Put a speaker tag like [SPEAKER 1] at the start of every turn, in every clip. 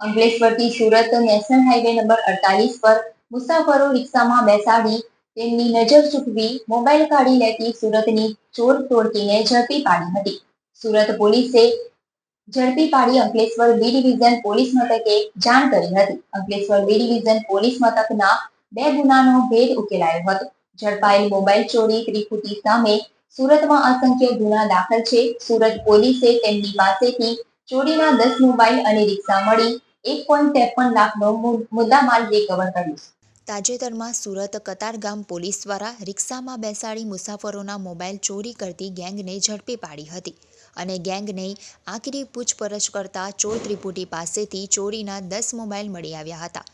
[SPEAKER 1] અંકલેશ્વરથી Surat national highway number 48 પર મુસાફરો રિક્ષામાં બેસાડી તેમની નજર ચૂકવી મોબાઈલ કાઢી લેતી સુરતની ચોર ટોળકીને ઝડપી પાડી હતી. સુરત પોલીસે ઝડપી પાડી અંકલેશ્વર બી ડિવિઝન પોલીસ મથકે જાણ કરી હતી. અંકલેશ્વર બી ડિવિઝન પોલીસ મથકના 2 ગુનાનો ભેદ ઉકેલાયો હતો. ઝડપાયેલ મોબાઈલ ચોરી ત્રિપુટી સામે સુરતમાં અસંખ્ય ગુના દાખલ છે. સુરત પોલીસે તેમની પાસેથી ચોરીના 10 મોબાઈલ અને રિક્ષા મળી 1.53 લાખનો મુદ્દામાલ રિકવર કર્યો.
[SPEAKER 2] તાજેતરમાં સુરત કતારગામ પોલીસ દ્વારા રિક્ષામાં બેસાડી મુસાફરોના મોબાઈલ ચોરી કરતી ગેંગને ઝડપી પાડી હતી અને ગેંગને આકરી પૂછપરછ કરતા ચોર ત્રિપુટી પાસેથી ચોરીના 10 મોબાઈલ મળી આવ્યા હતા.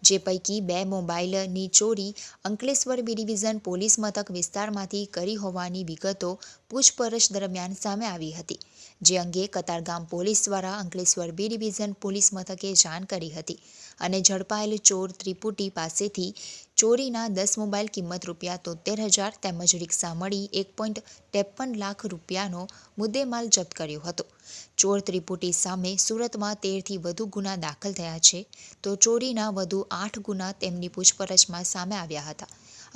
[SPEAKER 2] જે પૈકી 2 મોબાઈલની ચોરી અંકલેશ્વર બી ડિવિઝન પોલીસ મથક વિસ્તારમાંથી કરી હોવાની વિગતો પૂછપરછ દરમિયાન સામે આવી હતી. જે અંગે કતારગામ પોલીસ દ્વારા અંકલેશ્વર બી ડિવિઝન પોલીસ મથકે જાણ કરી હતી અને ઝડપાયેલ ચોર ત્રિપુટી પાસેથી ચોરીના 10 મોબાઈલ કિંમત ₹73,000 તેમજ રિક્ષા મળી 1.53 લાખ રૂપિયાનો મુદ્દેમાલ જપ્ત કર્યો હતો. ચોર ત્રિપુટી સામે સુરતમાં 13થી વધુ ગુના દાખલ થયા છે, તો ચોરીના વધુ 8 ગુના તેમની પૂછપરછમાં સામે આવ્યા હતા.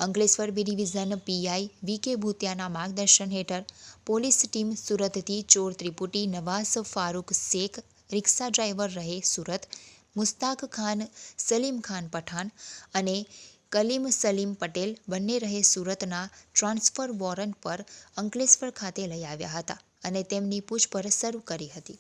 [SPEAKER 2] Ankleshwar B division PI V K. ભૂતિયાના માર્ગદર્શન હેઠળ પોલીસ ટીમ સુરતથી ચોર ત્રિપુટી નવાઝ ફારૂક શેખ રિક્ષા ડ્રાઈવર રહે સુરત, મુસ્તાક ખાન સલીમ ખાન પઠાણ અને કલીમ સલીમ પટેલ બંને રહે સુરતના ટ્રાન્સફર વોરંટ પર અંકલેશ્વર ખાતે લઈ આવ્યા હતા અને તેમની પૂછપરછ શરૂ કરી હતી.